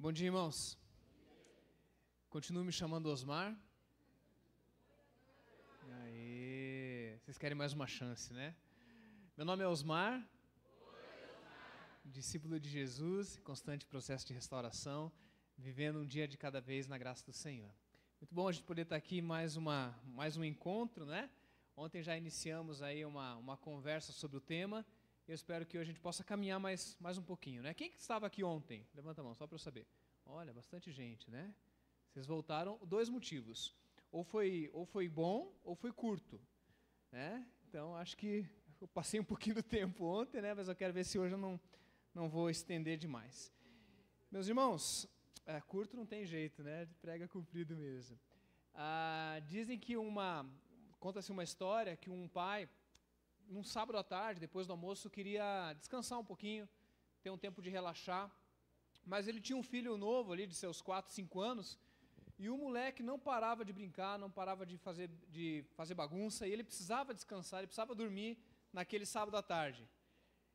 Bom dia, irmãos. Continuo me chamando Osmar. Aê, vocês querem mais uma chance, né? Meu nome é Osmar, discípulo de Jesus, constante processo de restauração, vivendo um dia de cada vez na graça do Senhor. Muito bom a gente poder estar aqui mais um encontro, né? Ontem já iniciamos aí uma conversa sobre o tema. Eu espero que hoje a gente possa caminhar mais um pouquinho, né? Quem que estava aqui ontem? Levanta a mão, só para eu saber. Olha, bastante gente, né? Vocês voltaram, dois motivos. Ou foi bom, ou foi curto, né? Então, acho que eu passei um pouquinho do tempo ontem, né? Mas eu quero ver se hoje eu não vou estender demais. Meus irmãos, curto não tem jeito, né? Prega comprido mesmo. Dizem que conta-se uma história que um pai, num sábado à tarde, depois do almoço, queria descansar um pouquinho, ter um tempo de relaxar, mas ele tinha um filho novo ali, de seus 4, 5 anos, e o moleque não parava de brincar, não parava de fazer bagunça, e ele precisava descansar, ele precisava dormir naquele sábado à tarde.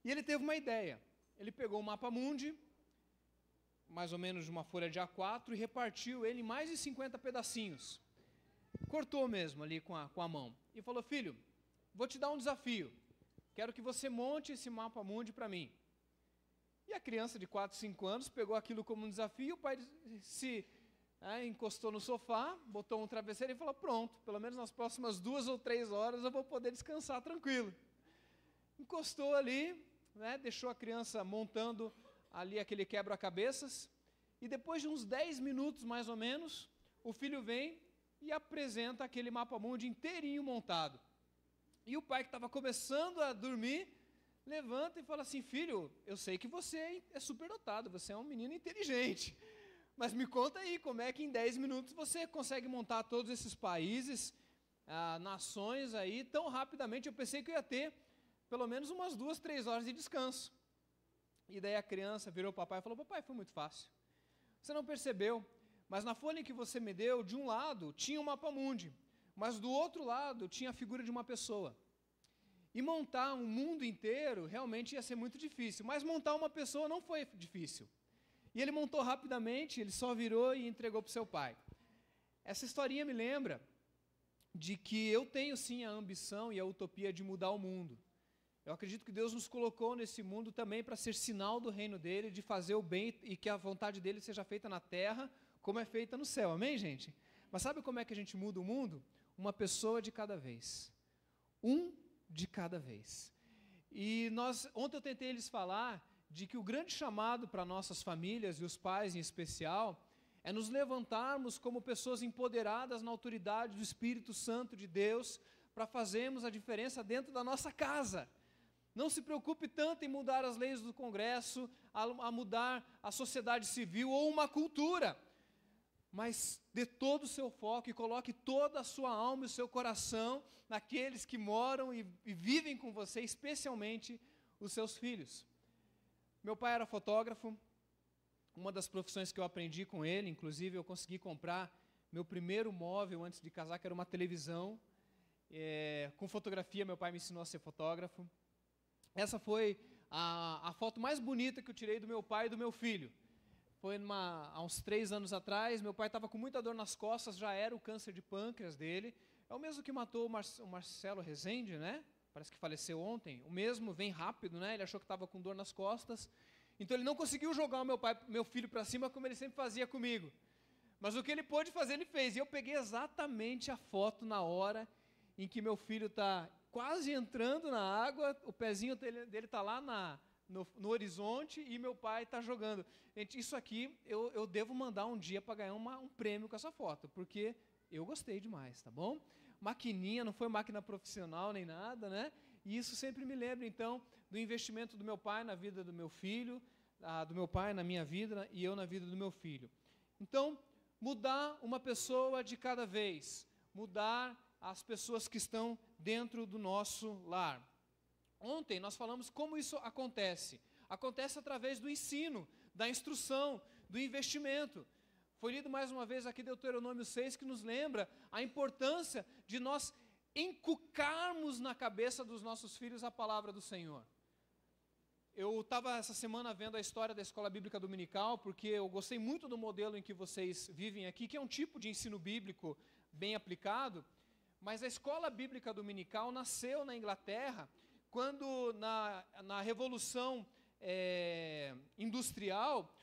E ele teve uma ideia. Ele pegou o mapa mundi, mais ou menos de uma folha de A4, e repartiu ele em mais de 50 pedacinhos. Cortou mesmo ali com a mão. E falou: filho, vou te dar um desafio. Quero que você monte esse mapa mundi para mim. E a criança de 4, 5 anos pegou aquilo como um desafio, o pai se encostou no sofá, botou um travesseiro e falou: pronto, pelo menos nas próximas 2 ou 3 horas eu vou poder descansar tranquilo. Encostou ali, né, deixou a criança montando ali aquele quebra-cabeças, e depois de uns 10 minutos mais ou menos, o filho vem e apresenta aquele mapa mundi inteirinho montado. E o pai, que estava começando a dormir, levanta e fala assim: filho, eu sei que você é superdotado, você é um menino inteligente, mas me conta aí, como é que em 10 minutos você consegue montar todos esses países, nações aí, tão rapidamente? Eu pensei que eu ia ter pelo menos umas 2, 3 horas de descanso. E daí a criança virou para o papai e falou: papai, foi muito fácil. Você não percebeu, mas na folha que você me deu, de um lado tinha um mapa mundi, mas do outro lado tinha a figura de uma pessoa. E montar um mundo inteiro realmente ia ser muito difícil, mas montar uma pessoa não foi difícil. E ele montou rapidamente, ele só virou e entregou para o seu pai. Essa historinha me lembra de que eu tenho sim a ambição e a utopia de mudar o mundo. Eu acredito que Deus nos colocou nesse mundo também para ser sinal do reino dele, de fazer o bem e que a vontade dele seja feita na terra como é feita no céu. Amém, gente? Mas sabe como é que a gente muda o mundo? Uma pessoa de cada vez. Um de cada vez. E ontem eu tentei lhes falar de que o grande chamado para nossas famílias, e os pais em especial, é nos levantarmos como pessoas empoderadas na autoridade do Espírito Santo de Deus, para fazermos a diferença dentro da nossa casa. Não se preocupe tanto em mudar as leis do Congresso, a mudar a sociedade civil ou uma cultura, mas dê todo o seu foco e coloque toda a sua alma e o seu coração naqueles que moram e vivem com você, especialmente os seus filhos. Meu pai era fotógrafo, uma das profissões que eu aprendi com ele, inclusive eu consegui comprar meu primeiro móvel antes de casar, que era uma televisão. Com fotografia, meu pai me ensinou a ser fotógrafo. Essa foi a foto mais bonita que eu tirei do meu pai e do meu filho. Foi há uns 3 anos atrás. Meu pai estava com muita dor nas costas, já era o câncer de pâncreas dele. É o mesmo que matou o Marcelo Rezende, né? Parece que faleceu ontem. O mesmo, vem rápido, né? Ele achou que estava com dor nas costas. Então ele não conseguiu jogar meu filho para cima como ele sempre fazia comigo. Mas o que ele pôde fazer, ele fez. E eu peguei exatamente a foto na hora em que meu filho está quase entrando na água, o pezinho dele está lá no horizonte e meu pai está jogando. Gente, isso aqui eu devo mandar um dia para ganhar um prêmio com essa foto, porque eu gostei demais, tá bom? Maquininha, não foi máquina profissional nem nada, né? E isso sempre me lembra, então, do investimento do meu pai na vida do meu filho, do meu pai na minha vida e eu na vida do meu filho. Então, mudar uma pessoa de cada vez, mudar as pessoas que estão dentro do nosso lar. Ontem nós falamos como isso acontece. Acontece através do ensino, da instrução, do investimento. Foi lido mais uma vez aqui Deuteronômio 6, que nos lembra a importância de nós encucarmos na cabeça dos nossos filhos a palavra do Senhor. eu estava essa semana vendo a história da Escola Bíblica Dominical, porque eu gostei muito do modelo em que vocês vivem aqui, que é um tipo de ensino bíblico bem aplicado, mas a Escola Bíblica Dominical nasceu na Inglaterra, quando na Revolução Industrial,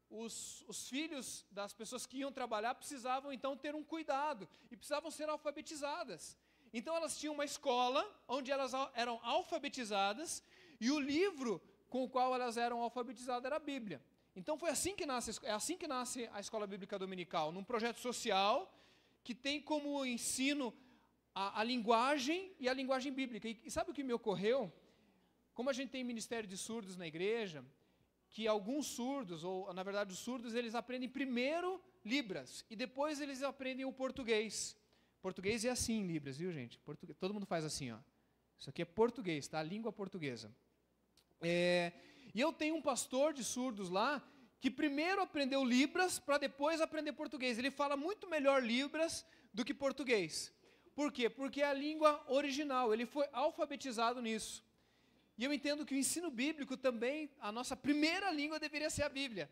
os filhos das pessoas que iam trabalhar precisavam então ter um cuidado, e precisavam ser alfabetizadas. Então elas tinham uma escola, onde elas eram alfabetizadas, e o livro com o qual elas eram alfabetizadas era a Bíblia. Então é assim que nasce a Escola Bíblica Dominical, num projeto social que tem como ensino a linguagem e a linguagem bíblica. E sabe o que me ocorreu? Como a gente tem ministério de surdos na igreja, que alguns surdos, ou na verdade os surdos, eles aprendem primeiro Libras, e depois eles aprendem o português. Português é assim em Libras, viu gente? Todo mundo faz assim, ó. Isso aqui é português, tá? A língua portuguesa. E eu tenho um pastor de surdos lá, que primeiro aprendeu Libras, para depois aprender português. Ele fala muito melhor Libras do que português. Por quê? Porque é a língua original, ele foi alfabetizado nisso. E eu entendo que o ensino bíblico também, a nossa primeira língua deveria ser a Bíblia.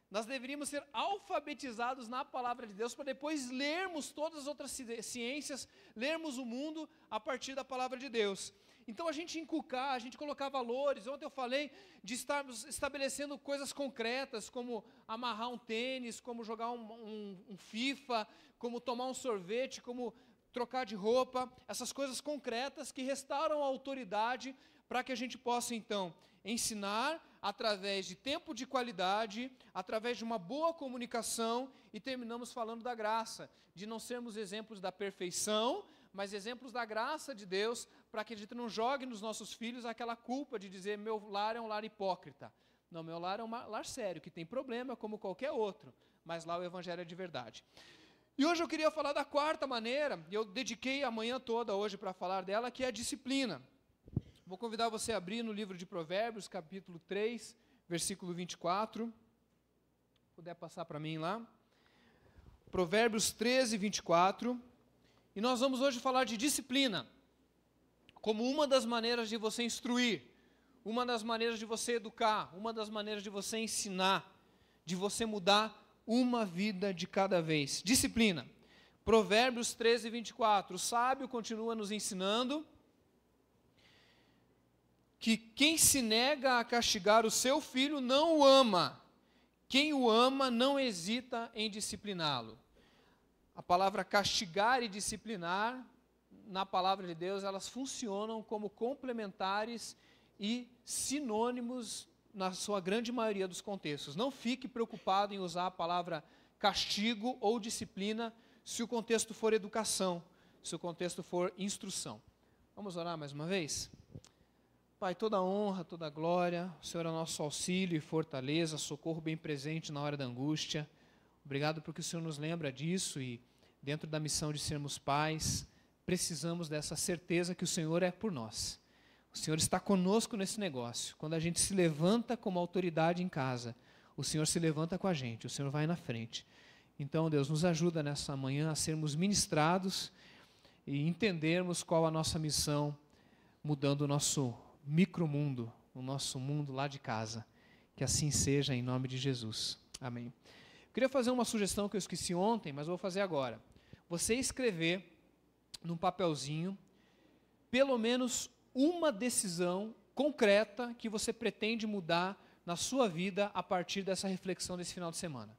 Nós deveríamos ser alfabetizados na palavra de Deus, para depois lermos todas as outras ciências, lermos o mundo a partir da palavra de Deus. Então a gente inculcar, a gente colocar valores. Ontem eu falei de estarmos estabelecendo coisas concretas, como amarrar um tênis, como jogar um FIFA, como tomar um sorvete, como trocar de roupa, essas coisas concretas que restauram a autoridade para que a gente possa então ensinar através de tempo de qualidade, através de uma boa comunicação, e terminamos falando da graça, de não sermos exemplos da perfeição, mas exemplos da graça de Deus, para que a gente não jogue nos nossos filhos aquela culpa de dizer meu lar é um lar hipócrita. Não, meu lar é um lar sério, que tem problema como qualquer outro, mas lá o evangelho é de verdade. E hoje eu queria falar da quarta maneira, e eu dediquei a manhã toda hoje para falar dela, que é a disciplina. Vou convidar você a abrir no livro de Provérbios, capítulo 3, versículo 24. Se puder passar para mim lá. Provérbios 13, 24. E nós vamos hoje falar de disciplina, como uma das maneiras de você instruir, uma das maneiras de você educar, uma das maneiras de você ensinar, de você mudar uma vida de cada vez. Disciplina. Provérbios 13, 24. O sábio continua nos ensinando que quem se nega a castigar o seu filho não o ama. Quem o ama não hesita em discipliná-lo. A palavra castigar e disciplinar, na palavra de Deus, elas funcionam como complementares e sinônimos na sua grande maioria dos contextos. Não fique preocupado em usar a palavra castigo ou disciplina se o contexto for educação, se o contexto for instrução. Vamos orar mais uma vez? Pai, toda honra, toda glória, o Senhor é nosso auxílio e fortaleza, socorro bem presente na hora da angústia. Obrigado porque o Senhor nos lembra disso, e dentro da missão de sermos pais, precisamos dessa certeza que o Senhor é por nós. O Senhor está conosco nesse negócio. Quando a gente se levanta como autoridade em casa, o Senhor se levanta com a gente, o Senhor vai na frente. Então, Deus, nos ajuda nessa manhã a sermos ministrados e entendermos qual a nossa missão, mudando o nosso micromundo, o nosso mundo lá de casa. Que assim seja, em nome de Jesus. Amém. Eu queria fazer uma sugestão que eu esqueci ontem, mas vou fazer agora. Você escrever num papelzinho, pelo menos uma decisão concreta que você pretende mudar na sua vida a partir dessa reflexão desse final de semana.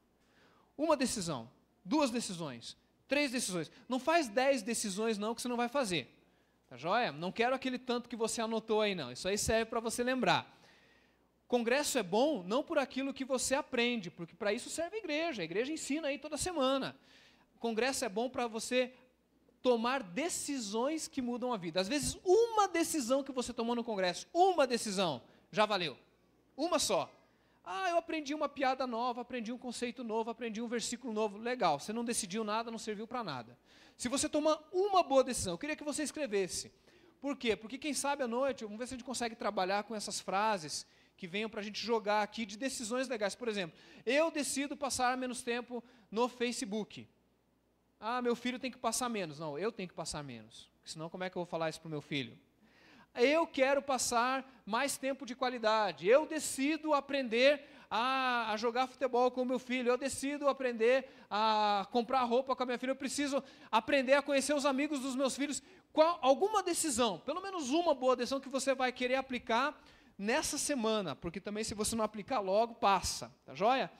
Uma decisão, 2 decisões, 3 decisões. Não faz 10 decisões não, que você não vai fazer. Tá joia? Não quero aquele tanto que você anotou aí não. Isso aí serve para você lembrar. Congresso é bom não por aquilo que você aprende, porque para isso serve a igreja ensina aí toda semana. Congresso é bom para você tomar decisões que mudam a vida. Às vezes, uma decisão que você tomou no congresso, uma decisão, já valeu. Uma só. Ah, eu aprendi uma piada nova, aprendi um conceito novo, aprendi um versículo novo. Legal, você não decidiu nada, não serviu para nada. Se você tomar uma boa decisão, eu queria que você escrevesse. Por quê? Porque quem sabe à noite, vamos ver se a gente consegue trabalhar com essas frases que venham para a gente jogar aqui de decisões legais. Por exemplo, eu decido passar menos tempo no Facebook. Ah, meu filho tem que passar menos. Não, eu tenho que passar menos. Senão, como é que eu vou falar isso para o meu filho? eu quero passar mais tempo de qualidade, eu decido aprender a jogar futebol com o meu filho, eu decido aprender a comprar roupa com a minha filha, eu preciso aprender a conhecer os amigos dos meus filhos. Alguma decisão, pelo menos uma boa decisão que você vai querer aplicar nessa semana, porque também se você não aplicar logo, passa, tá joia?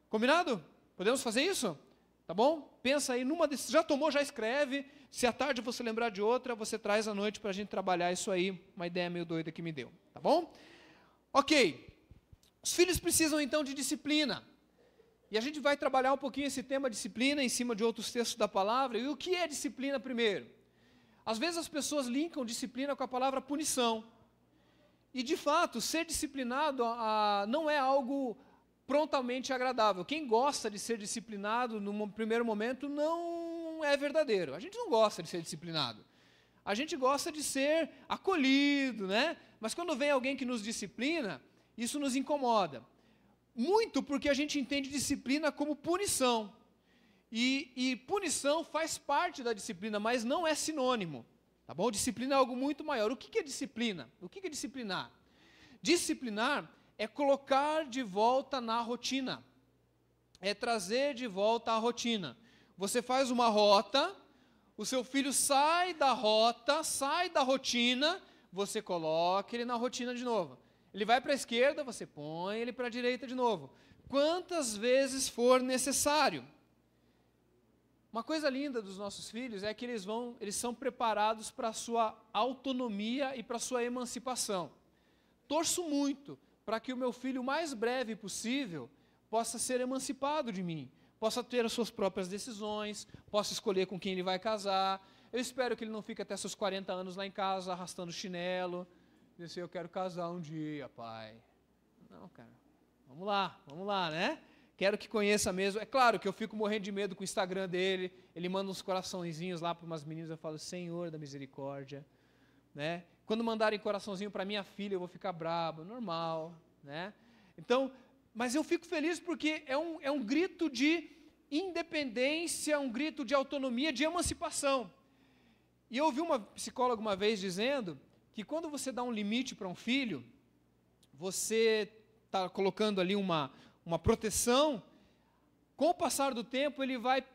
Combinado? Podemos fazer isso? Tá bom? Pensa aí numa decisão, já tomou, já escreve, se à tarde você lembrar de outra, você traz à noite para a gente trabalhar isso aí, uma ideia meio doida que me deu, tá bom? Ok, os filhos precisam então de disciplina, e a gente vai trabalhar um pouquinho esse tema disciplina em cima de outros textos da palavra. E o que é disciplina primeiro? Às vezes as pessoas linkam disciplina com a palavra punição, e de fato, ser disciplinado não é algo prontamente agradável. Quem gosta de ser disciplinado no primeiro momento não é verdadeiro. A gente não gosta de ser disciplinado. A gente gosta de ser acolhido, né? Mas quando vem alguém que nos disciplina, isso nos incomoda. Muito porque a gente entende disciplina como punição. E punição faz parte da disciplina, mas não é sinônimo. Tá bom? Disciplina é algo muito maior. O que é disciplina? O que é disciplinar? Disciplinar é colocar de volta na rotina, é trazer de volta a rotina. Você faz uma rota, o seu filho sai da rota, sai da rotina, você coloca ele na rotina de novo. Ele vai para a esquerda, você põe ele para a direita de novo. Quantas vezes for necessário. Uma coisa linda dos nossos filhos é que eles são preparados para a sua autonomia e para a sua emancipação. Torço muito para que o meu filho, o mais breve possível, possa ser emancipado de mim, possa ter as suas próprias decisões, possa escolher com quem ele vai casar. Eu espero que ele não fique até seus 40 anos lá em casa, arrastando chinelo, dizendo assim, eu quero casar um dia, pai. Não, cara, vamos lá, né? Quero que conheça mesmo. É claro que eu fico morrendo de medo com o Instagram dele, ele manda uns coraçõezinhos lá para umas meninas, eu falo, Senhor da misericórdia, né? Quando mandarem coraçãozinho para minha filha, eu vou ficar brabo, normal, né? Então, mas eu fico feliz porque é um grito de independência, um grito de autonomia, de emancipação. E eu ouvi uma psicóloga uma vez dizendo que quando você dá um limite para um filho, você está colocando ali uma proteção, com o passar do tempo ele vai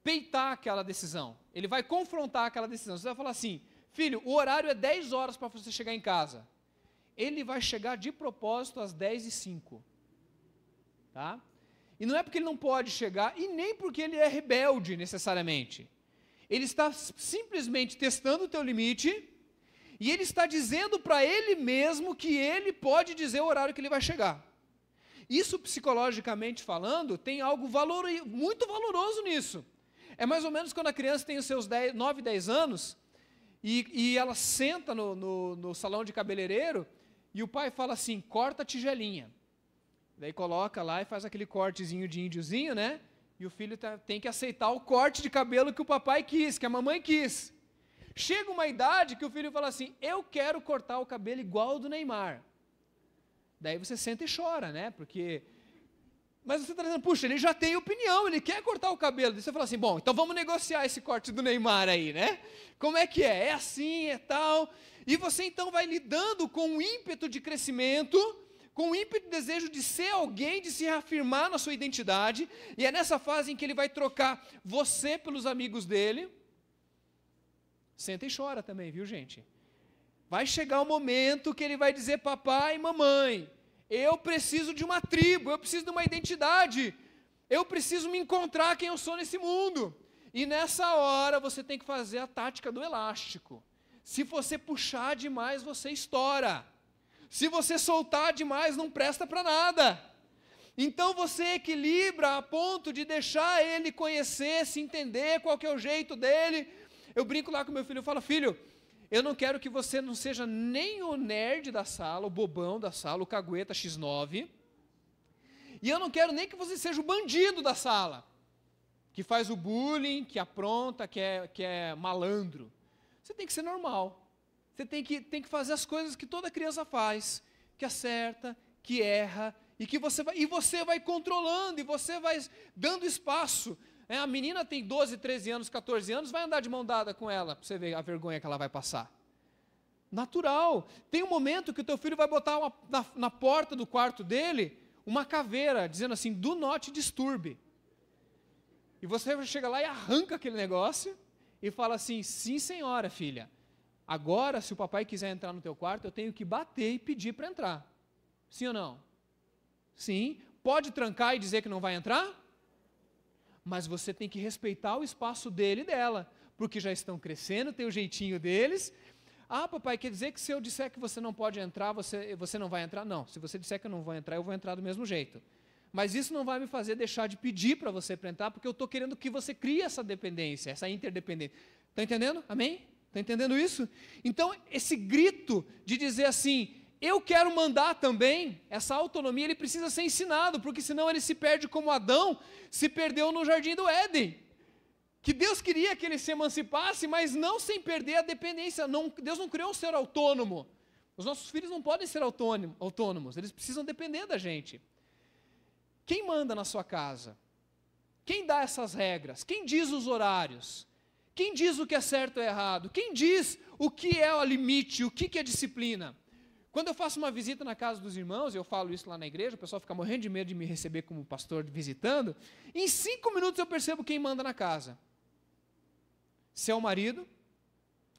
peitar aquela decisão, ele vai confrontar aquela decisão. Você vai falar assim, filho, o horário é 10 horas para você chegar em casa. Ele vai chegar de propósito às 10h05. Tá? E não é porque ele não pode chegar, e nem porque ele é rebelde necessariamente. Ele está simplesmente testando o teu limite, e ele está dizendo para ele mesmo que ele pode dizer o horário que ele vai chegar. Isso, psicologicamente falando, tem algo muito valoroso nisso. É mais ou menos quando a criança tem os seus 9, 10 anos, e ela senta no salão de cabeleireiro, e o pai fala assim, corta a tigelinha. Daí coloca lá e faz aquele cortezinho de índiozinho, né? E o filho tem que aceitar o corte de cabelo que o papai quis, que a mamãe quis. Chega uma idade que o filho fala assim, eu quero cortar o cabelo igual ao do Neymar. Daí você senta e chora, né? Porque... Mas você está dizendo, puxa, ele já tem opinião, ele quer cortar o cabelo. Daí você fala assim, bom, então vamos negociar esse corte do Neymar aí, né? Como é que é? É assim, é tal. E você então vai lidando com um ímpeto de crescimento, com um ímpeto de desejo de ser alguém, de se reafirmar na sua identidade. E é nessa fase em que ele vai trocar você pelos amigos dele. Senta e chora também, viu, gente? Vai chegar o momento que ele vai dizer, papai e mamãe, eu preciso de uma tribo, eu preciso de uma identidade, eu preciso me encontrar quem eu sou nesse mundo. E nessa hora você tem que fazer a tática do elástico. Se você puxar demais, você estoura. Se você soltar demais, não presta para nada. Então você equilibra a ponto de deixar ele conhecer, se entender qual que é o jeito dele. Eu brinco lá com meu filho, eu falo, filho, eu não quero que você não seja nem o nerd da sala, o bobão da sala, o cagueta X9. E eu não quero nem que você seja o bandido da sala, que faz o bullying, que apronta, que é malandro. Você tem que ser normal. Você tem que fazer as coisas que toda criança faz, que acerta, que erra, e você vai controlando, e você vai dando espaço. A menina tem 12, 13 anos, 14 anos, vai andar de mão dada com ela, para você ver a vergonha que ela vai passar. natural. Tem um momento que o teu filho vai botar na porta do quarto dele uma caveira, dizendo assim, do not disturb. E você chega lá e arranca aquele negócio e fala assim, sim senhora, filha, agora se o papai quiser entrar no teu quarto, eu tenho que bater e pedir para entrar. Sim ou não? Sim. Pode trancar e dizer que não vai entrar? Mas você tem que respeitar o espaço dele e dela, porque já estão crescendo, tem o jeitinho deles. Ah, papai, quer dizer que se eu disser que você não pode entrar, você não vai entrar? Não, se você disser que eu não vou entrar, eu vou entrar do mesmo jeito. Mas isso não vai me fazer deixar de pedir para você entrar, porque eu estou querendo que você crie essa dependência, essa interdependência. Está entendendo? Amém? Está entendendo isso? Então, esse grito de dizer assim, eu quero mandar também, essa autonomia, ele precisa ser ensinado, porque senão ele se perde como Adão se perdeu no Jardim do Éden. Que Deus queria que ele se emancipasse, mas não sem perder a dependência. Deus não criou um ser autônomo. Os nossos filhos não podem ser autônomos, eles precisam depender da gente. Quem manda na sua casa? Quem dá essas regras? Quem diz os horários? Quem diz o que é certo ou errado? Quem diz o que é o limite, o que é disciplina? Quando eu faço uma visita na casa dos irmãos, eu falo isso lá na igreja, o pessoal fica morrendo de medo de me receber como pastor visitando, em 5 minutos eu percebo quem manda na casa. Se é o marido,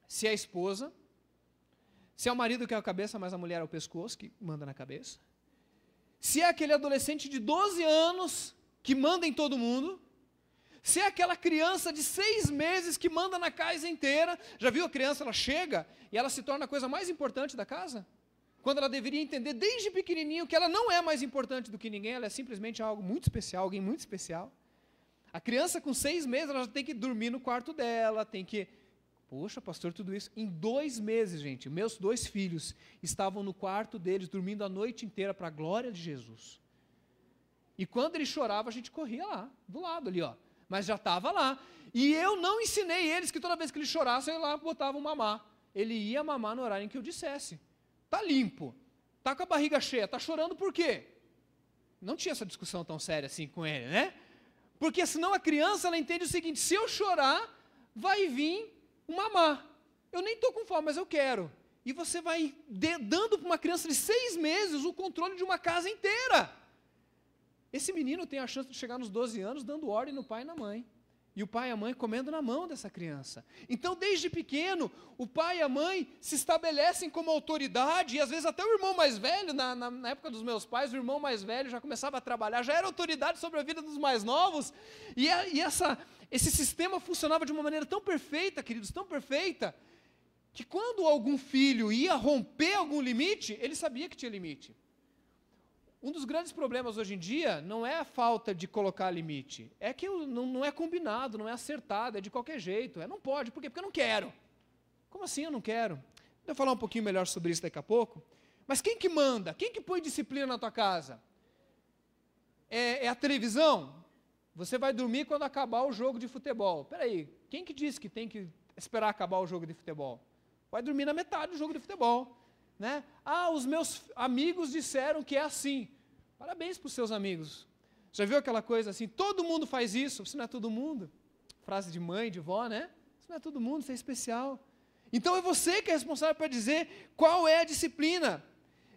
se é a esposa, se é o marido que é a cabeça, mas a mulher é o pescoço, que manda na cabeça, se é aquele adolescente de 12 anos que manda em todo mundo, se é aquela criança de 6 meses que manda na casa inteira. Já viu a criança, ela chega e ela se torna a coisa mais importante da casa? Quando ela deveria entender desde pequenininho que ela não é mais importante do que ninguém, ela é simplesmente algo muito especial, alguém muito especial. A criança com 6 meses, ela já tem que dormir no quarto dela, tem que... Poxa, pastor, tudo isso. Em 2 meses, gente, meus 2 filhos estavam no quarto deles, dormindo a noite inteira para a glória de Jesus. E quando ele chorava, a gente corria lá, do lado ali, ó. Mas já estava lá. E eu não ensinei eles que toda vez que ele chorasse, eu lá botava um mamar. Ele ia mamar no horário em que eu dissesse. Está limpo, está com a barriga cheia, está chorando por quê? Não tinha essa discussão tão séria assim com ele, né? Porque senão a criança, ela entende o seguinte, se eu chorar, vai vir um mamar. Eu nem estou com fome, mas eu quero. E você vai dando para uma criança de 6 meses o controle de uma casa inteira. Esse menino tem a chance de chegar nos 12 anos dando ordem no pai e na mãe. E o pai e a mãe comendo na mão dessa criança. Então, desde pequeno, o pai e a mãe se estabelecem como autoridade, e às vezes até o irmão mais velho, na época dos meus pais, o irmão mais velho já começava a trabalhar, já era autoridade sobre a vida dos mais novos, e esse sistema funcionava de uma maneira tão perfeita, queridos, tão perfeita, que quando algum filho ia romper algum limite, ele sabia que tinha limite. Um dos grandes problemas hoje em dia não é a falta de colocar limite, é que não é combinado, não é acertado, é de qualquer jeito, não pode, por quê? Porque eu não quero. Como assim eu não quero? Eu vou falar um pouquinho melhor sobre isso daqui a pouco, mas quem que manda? Quem que põe disciplina na tua casa? É a televisão? Você vai dormir quando acabar o jogo de futebol. Espera aí, quem que disse que tem que esperar acabar o jogo de futebol? Vai dormir na metade do jogo de futebol. Né? Ah, os meus amigos disseram que é assim. Parabéns para os seus amigos. Já viu aquela coisa assim, todo mundo faz isso, isso não é todo mundo. Frase de mãe, de vó, né? Isso não é todo mundo, isso é especial. Então é você que é responsável para dizer qual é a disciplina.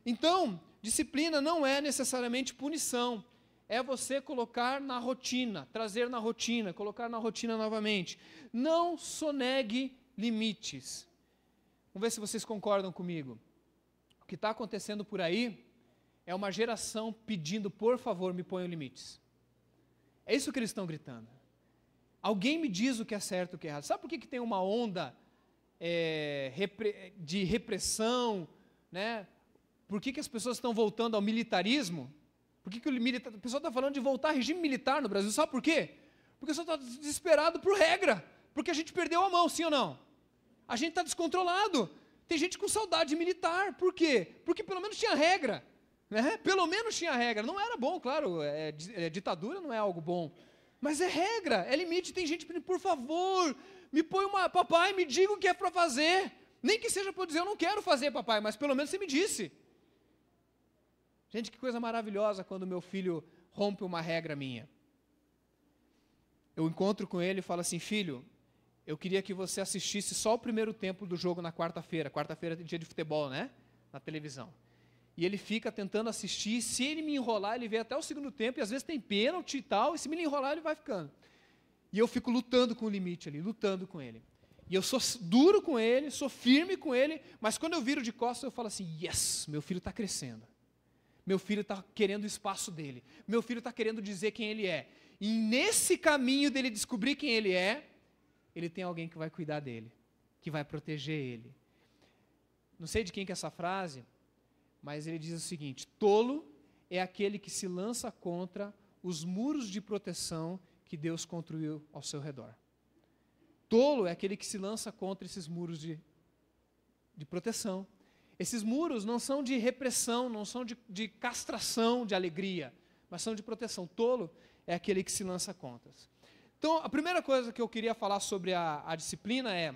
Então, disciplina não é necessariamente punição. É você colocar na rotina, trazer na rotina, colocar na rotina novamente. Não sonegue limites. Vamos ver se vocês concordam comigo. O que está acontecendo por aí é uma geração pedindo, por favor, me ponham limites. É isso que eles estão gritando. Alguém me diz o que é certo e o que é errado. Sabe por que tem uma onda de repressão? Né? Por que as pessoas estão voltando ao militarismo? Por que o pessoal está falando de voltar ao regime militar no Brasil? Sabe por quê? Porque o pessoal está desesperado por regra. Porque a gente perdeu a mão, sim ou não? A gente está descontrolado. Tem gente com saudade militar. Por quê? Porque pelo menos tinha regra. Né? Pelo menos tinha regra. Não era bom, claro. Ditadura não é algo bom. Mas é regra, é limite. Tem gente pedindo, por favor, me põe papai, me diga o que é para fazer. Nem que seja para dizer, eu não quero fazer, papai, mas pelo menos você me disse. Gente, que coisa maravilhosa quando meu filho rompe uma regra minha. Eu encontro com ele e falo assim, filho, eu queria que você assistisse só o primeiro tempo do jogo na quarta-feira. Quarta-feira é dia de futebol, né? Na televisão. E ele fica tentando assistir, se ele me enrolar, ele vê até o segundo tempo, e às vezes tem pênalti e tal, e se me enrolar, ele vai ficando. E eu fico lutando com o limite ali, lutando com ele. E eu sou duro com ele, sou firme com ele, mas quando eu viro de costas, eu falo assim, yes, meu filho está crescendo. Meu filho está querendo o espaço dele. Meu filho está querendo dizer quem ele é. E nesse caminho dele descobrir quem ele é, ele tem alguém que vai cuidar dele, que vai proteger ele. Não sei de quem que é essa frase, mas ele diz o seguinte: tolo é aquele que se lança contra os muros de proteção que Deus construiu ao seu redor. Tolo é aquele que se lança contra esses muros de proteção. Esses muros não são de repressão, não são de castração, de alegria, mas são de proteção. Tolo é aquele que se lança contra. Então, a primeira coisa que eu queria falar sobre a disciplina é... A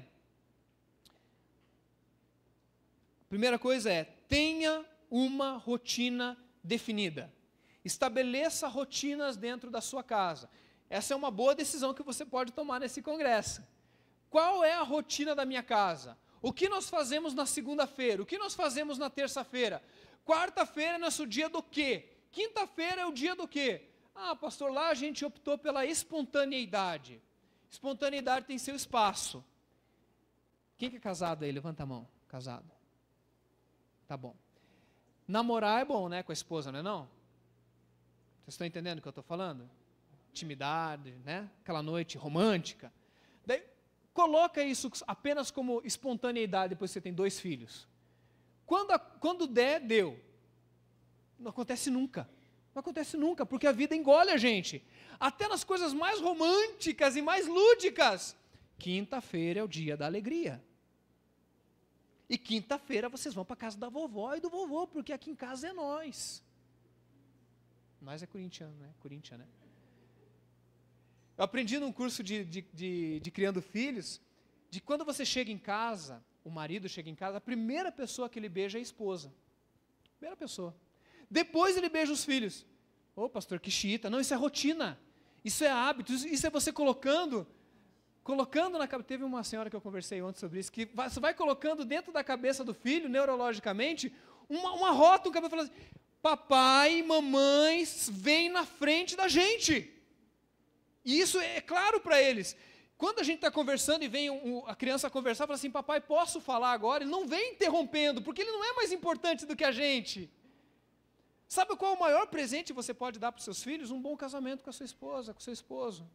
primeira coisa é, tenha uma rotina definida. Estabeleça rotinas dentro da sua casa. Essa é uma boa decisão que você pode tomar nesse congresso. Qual é a rotina da minha casa? O que nós fazemos na segunda-feira? O que nós fazemos na terça-feira? Quarta-feira é nosso dia do quê? Quinta-feira é o dia do quê? Ah, pastor, lá a gente optou pela espontaneidade. Espontaneidade tem seu espaço. Quem que é casado aí? Levanta a mão. Casado. Tá bom. Namorar é bom, né? Com a esposa, não é não? Vocês estão entendendo o que eu estou falando? Intimidade, né? Aquela noite romântica. Daí, coloca isso apenas como espontaneidade depois que você tem 2 filhos. Quando der, deu. Não acontece nunca. Não acontece nunca, porque a vida engole a gente. Até nas coisas mais românticas e mais lúdicas. Quinta-feira é o dia da alegria. E quinta-feira vocês vão para a casa da vovó e do vovô, porque aqui em casa é nós. Nós é corintiano, né? Corinthians, né? Eu aprendi num curso de criando filhos, de quando você chega em casa, o marido chega em casa, a primeira pessoa que ele beija é a esposa. Primeira pessoa. Depois ele beija os filhos. Ô, pastor, que xiita. Não, isso é rotina. Isso é hábito. Isso é você colocando na cabeça. Teve uma senhora que eu conversei ontem sobre isso, que você vai colocando dentro da cabeça do filho, neurologicamente, uma rota, um cabelo falando assim, papai e mamãe vêm na frente da gente. E isso é claro para eles. Quando a gente está conversando e vem a criança conversar, fala assim, papai, posso falar agora? Ele não vem interrompendo, porque ele não é mais importante do que a gente. Sabe qual é o maior presente que você pode dar para os seus filhos? Um bom casamento com a sua esposa, com o seu esposo.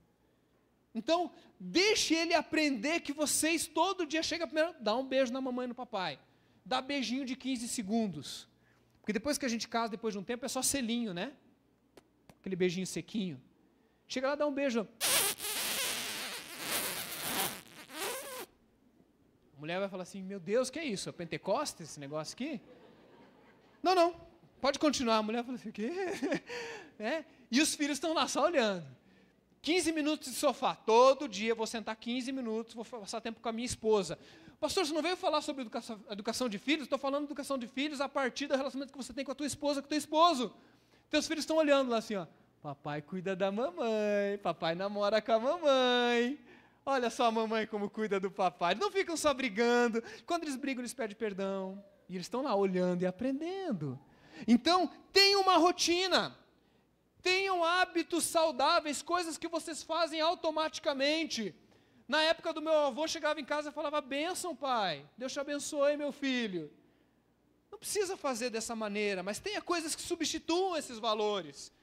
Então, deixe ele aprender que vocês todo dia chegam primeiro, dá um beijo na mamãe e no papai. Dá beijinho de 15 segundos. Porque depois que a gente casa, depois de um tempo, é só selinho, né? Aquele beijinho sequinho. Chega lá, dá um beijo. A mulher vai falar assim, meu Deus, que é isso? É Pentecostes esse negócio aqui? Não, pode continuar. A mulher fala assim, o quê? É? E os filhos estão lá só olhando. 15 minutos de sofá. Todo dia eu vou sentar 15 minutos, vou passar tempo com a minha esposa. Pastor, você não veio falar sobre educação de filhos? Estou falando de educação de filhos a partir do relacionamento que você tem com a tua esposa, com o teu esposo. Teus filhos estão olhando lá assim, ó. Papai cuida da mamãe, papai namora com a mamãe. Olha só a mamãe como cuida do papai. Eles não ficam só brigando. Quando eles brigam, eles pedem perdão. E eles estão lá olhando e aprendendo. Então, tenham uma rotina. Tenham hábitos saudáveis, coisas que vocês fazem automaticamente. Na época do meu avô, chegava em casa e falava, bênção, pai. Deus te abençoe, meu filho. Não precisa fazer dessa maneira, mas tenha coisas que substituam esses valores.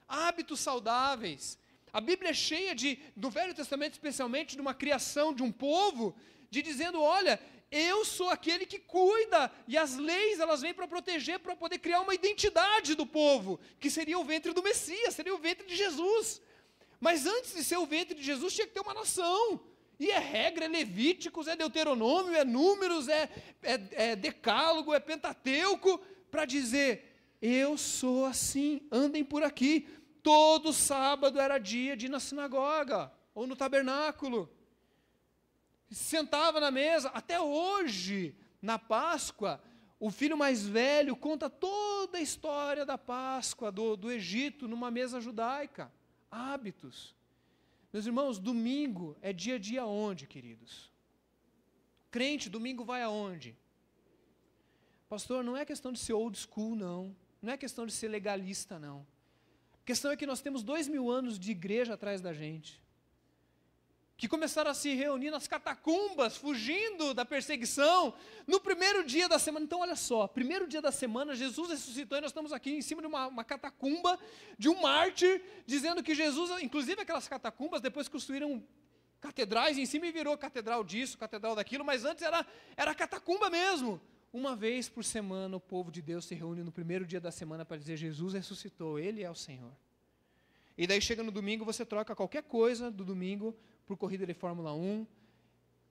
Hábitos saudáveis. A Bíblia é cheia do Velho Testamento especialmente, de uma criação de um povo, de dizendo, olha, eu sou aquele que cuida, e as leis elas vêm para proteger, para poder criar uma identidade do povo, que seria o ventre do Messias, seria o ventre de Jesus. Mas antes de ser o ventre de Jesus, tinha que ter uma nação. E é regra, é Levíticos, é Deuteronômio, é Números, é Decálogo, é Pentateuco, para dizer, eu sou assim, andem por aqui. Todo sábado era dia de ir na sinagoga, ou no tabernáculo. Sentava na mesa, até hoje, na Páscoa, o filho mais velho conta toda a história da Páscoa, do Egito, numa mesa judaica. Hábitos. Meus irmãos, domingo é dia a dia aonde, queridos? Crente, domingo vai aonde? Pastor, não é questão de ser old school, não. Não é questão de ser legalista, não. A questão é que nós temos 2000 anos de igreja atrás da gente, que começaram a se reunir nas catacumbas, fugindo da perseguição, no primeiro dia da semana. Então, olha só, primeiro dia da semana, Jesus ressuscitou e nós estamos aqui em cima de uma catacumba, de um mártir, dizendo que Jesus, inclusive aquelas catacumbas, depois construíram catedrais em cima e virou catedral disso, catedral daquilo, mas antes era catacumba mesmo. Uma vez por semana o povo de Deus se reúne no primeiro dia da semana para dizer: Jesus ressuscitou, Ele é o Senhor. E daí chega no domingo, você troca qualquer coisa do domingo por corrida de Fórmula 1.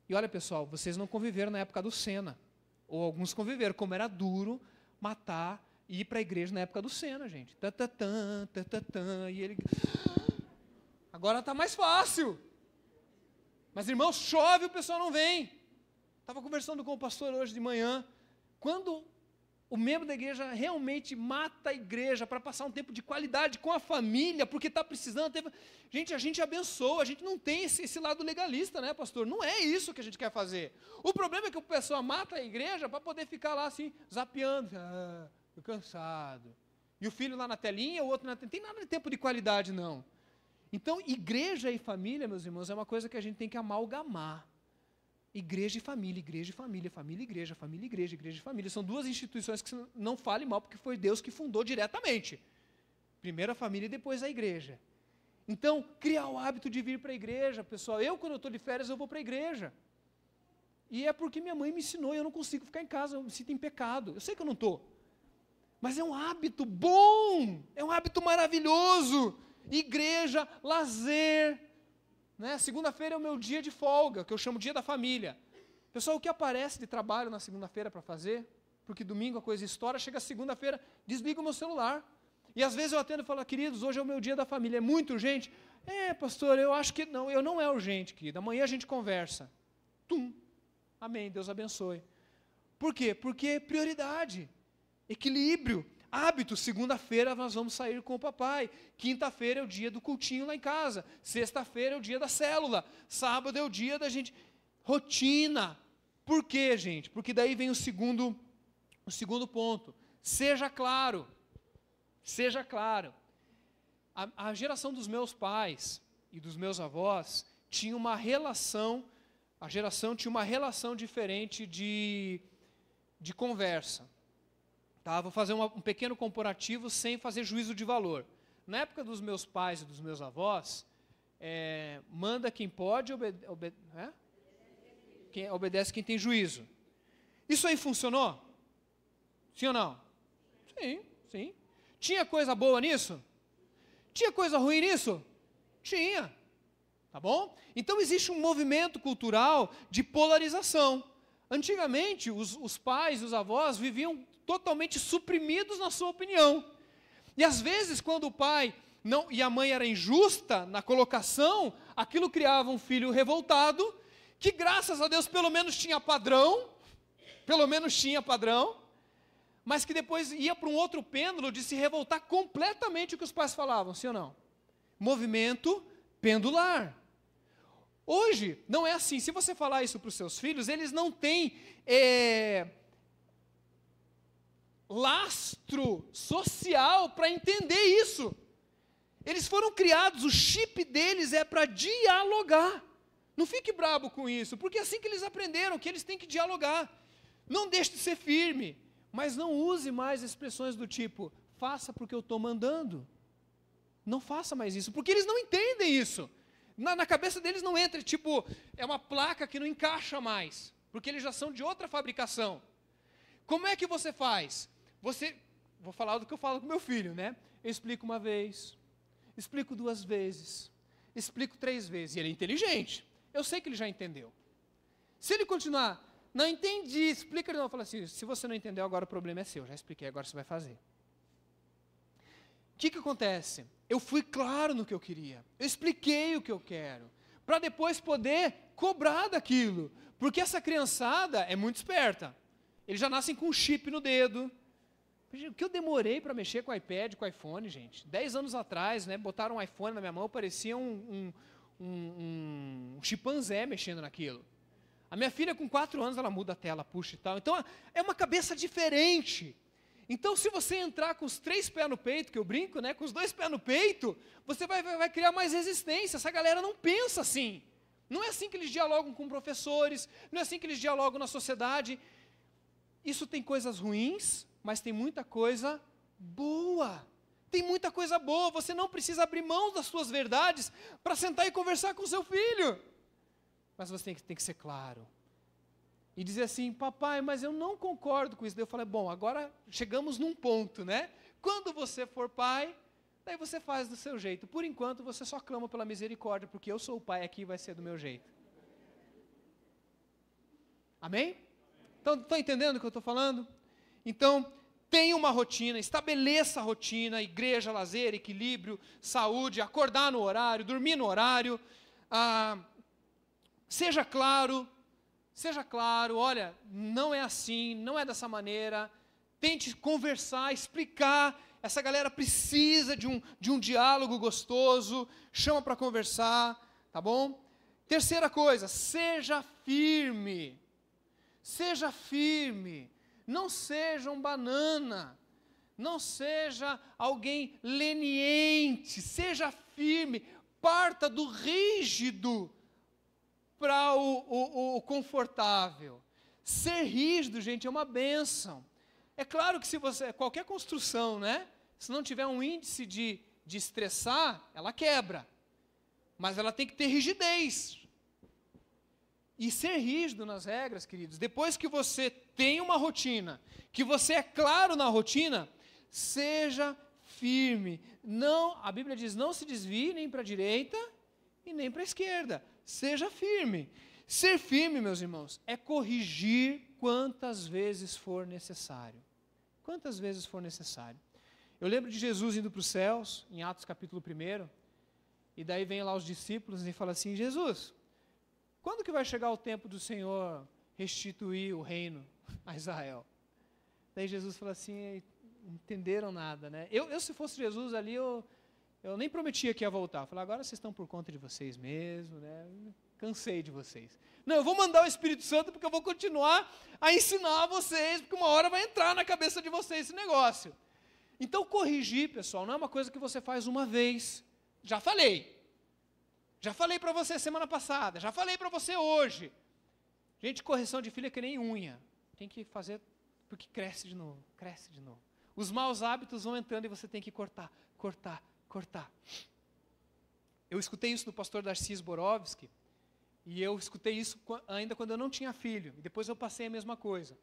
E olha, pessoal, vocês não conviveram na época do Senna. Ou alguns conviveram, como era duro matar e ir para a igreja na época do Senna, gente. E ele... Agora está mais fácil. Mas, irmãos, chove, o pessoal não vem. Estava conversando com o pastor hoje de manhã. Quando o membro da igreja realmente mata a igreja para passar um tempo de qualidade com a família, porque está precisando. Gente, a gente abençoa, a gente não tem esse lado legalista, né, pastor? Não é isso que a gente quer fazer. O problema é que o pessoal mata a igreja para poder ficar lá assim, zapeando. Estou cansado. E o filho lá na telinha, o outro na telinha. Não tem nada de tempo de qualidade, não. Então, igreja e família, meus irmãos, é uma coisa que a gente tem que amalgamar. Igreja e família, igreja e família, família e igreja, família e igreja, igreja e família. São duas instituições que não fale mal, porque foi Deus que fundou diretamente. Primeiro a família e depois a igreja. Então, criar o hábito de vir para a igreja, pessoal. Quando eu estou de férias, eu vou para a igreja. E é porque minha mãe me ensinou, e eu não consigo ficar em casa, eu me sinto em pecado. Eu sei que eu não estou. Mas é um hábito bom, é um hábito maravilhoso. Igreja, lazer. Né? Segunda-feira é o meu dia de folga, que eu chamo dia da família. Pessoal, o que aparece de trabalho na segunda-feira para fazer? Porque domingo a coisa estoura, chega segunda-feira, desliga o meu celular. E às vezes eu atendo e falo: queridos, hoje é o meu dia da família, é muito urgente? Pastor, eu acho que não, não é urgente, querido, amanhã a gente conversa. Amém, Deus abençoe. Por quê? Porque é prioridade, equilíbrio. Hábito, segunda-feira nós vamos sair com o papai, quinta-feira é o dia do cultinho lá em casa, sexta-feira é o dia da célula, sábado é o dia da gente, rotina. Por quê, gente? Porque daí vem o segundo ponto, seja claro, a geração dos meus pais e dos meus avós tinha uma relação, tinha uma relação diferente de conversa. Tá, vou fazer um pequeno comparativo sem fazer juízo de valor. Na época dos meus pais e dos meus avós, manda quem pode, obedece quem tem juízo. Isso aí funcionou? Sim ou não? Sim. Tinha coisa boa nisso? Tinha coisa ruim nisso? Tinha. Tá bom? Então existe um movimento cultural de polarização. Antigamente, os pais e os avós viviam totalmente suprimidos na sua opinião. E às vezes, quando o pai e a mãe era injusta na colocação, aquilo criava um filho revoltado, que graças a Deus pelo menos tinha padrão, mas que depois ia para um outro pêndulo de se revoltar completamente o que os pais falavam, sim ou não? Movimento pendular. Hoje, não é assim. Se você falar isso para os seus filhos, eles não têm lastro social para entender isso. Eles foram criados, o chip deles é para dialogar. Não fique brabo com isso, porque é assim que eles aprenderam, que eles têm que dialogar. Não deixe de ser firme, mas não use mais expressões do tipo: faça porque eu estou mandando. Não faça mais isso, porque eles não entendem isso. Na cabeça deles não entra, tipo, é uma placa que não encaixa mais, porque eles já são de outra fabricação. Como é que você faz? Vou falar do que eu falo com meu filho, né? Eu explico uma vez, explico 2 vezes, explico 3 vezes, e ele é inteligente. Eu sei que ele já entendeu. Se ele continuar, não entendi, explica de novo, fala assim: se você não entendeu, agora o problema é seu, já expliquei, agora você vai fazer. O que acontece? Eu fui claro no que eu queria, eu expliquei o que eu quero, para depois poder cobrar daquilo, porque essa criançada é muito esperta, eles já nascem com um chip no dedo. O que eu demorei para mexer com o iPad, com o iPhone, gente? 10 anos atrás, né, botaram um iPhone na minha mão, parecia um um chimpanzé mexendo naquilo. A minha filha com 4 anos, ela muda a tela, puxa e tal. Então, é uma cabeça diferente. Então, se você entrar com os 3 pés no peito, que eu brinco, né, com os 2 pés no peito, você vai criar mais resistência. Essa galera não pensa assim. Não é assim que eles dialogam com professores, não é assim que eles dialogam na sociedade. Isso tem coisas ruins, mas tem muita coisa boa. Tem muita coisa boa. Você não precisa abrir mão das suas verdades para sentar e conversar com o seu filho. Mas você tem que ser claro. E dizer assim, papai, mas eu não concordo com isso. Daí eu falei, bom, agora chegamos num ponto, né? Quando você for pai, daí você faz do seu jeito. Por enquanto, você só clama pela misericórdia, porque eu sou o pai aqui e vai ser do meu jeito. Amém? Então, estão entendendo o que eu estou falando? Então, tenha uma rotina, estabeleça a rotina, igreja, lazer, equilíbrio, saúde, acordar no horário, dormir no horário, seja claro, olha, não é assim, não é dessa maneira, tente conversar, explicar, essa galera precisa de um diálogo gostoso, chama para conversar, tá bom? Terceira coisa, seja firme, não seja um banana, não seja alguém leniente, seja firme, parta do rígido para o confortável. Ser rígido, gente, é uma bênção. É claro que se você, qualquer construção, né, se não tiver um índice de estressar, ela quebra. Mas ela tem que ter rigidez. E ser rígido nas regras, queridos, depois que você tem uma rotina, que você é claro na rotina, seja firme. Não, a Bíblia diz, não se desvie nem para a direita e nem para a esquerda. Seja firme. Ser firme, meus irmãos, é corrigir quantas vezes for necessário. Quantas vezes for necessário. Eu lembro de Jesus indo para os céus, em Atos capítulo 1, e daí vem lá os discípulos e fala assim, Jesus, quando que vai chegar o tempo do Senhor restituir o reino a Israel? Daí Jesus fala assim, não entenderam nada, né? Eu se fosse Jesus ali, eu nem prometia que ia voltar. Eu falei, agora vocês estão por conta de vocês mesmo, né? Cansei de vocês. Não, eu vou mandar o Espírito Santo porque eu vou continuar a ensinar vocês, porque uma hora vai entrar na cabeça de vocês esse negócio. Então, corrigir, pessoal, não é uma coisa que você faz uma vez. Já falei para você semana passada, já falei para você hoje. Gente, correção de filho é que nem unha. Tem que fazer porque cresce de novo. Os maus hábitos vão entrando e você tem que cortar. Eu escutei isso do pastor Darcy Zborowski, e eu escutei isso ainda quando eu não tinha filho, e depois eu passei a mesma coisa.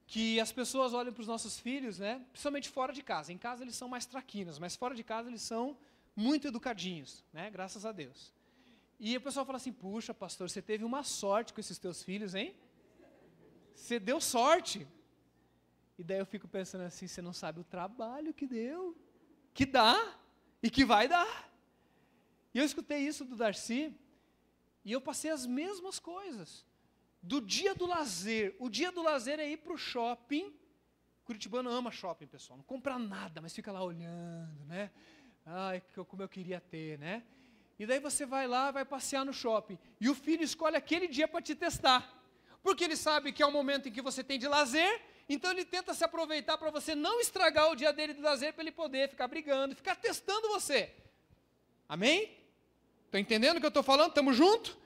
Que as pessoas olham para os nossos filhos, né, principalmente fora de casa. Em casa eles são mais traquinas, mas fora de casa eles são muito educadinhos, né, graças a Deus. E o pessoal fala assim, puxa pastor, você teve uma sorte com esses teus filhos, hein? Você deu sorte. E daí eu fico pensando assim, você não sabe o trabalho que deu, que dá e que vai dar. E eu escutei isso do Darcy, e eu passei as mesmas coisas. Do dia do lazer, o dia do lazer é ir para o shopping. Curitibano ama shopping, pessoal, não compra nada, mas fica lá olhando, né? Ai, como eu queria ter, né? E daí você vai lá, vai passear no shopping, e o filho escolhe aquele dia para te testar, porque ele sabe que é o momento em que você tem de lazer, então ele tenta se aproveitar para você não estragar o dia dele de lazer, para ele poder ficar brigando, ficar testando você. Amém? Estão entendendo o que eu estou falando? Estamos juntos?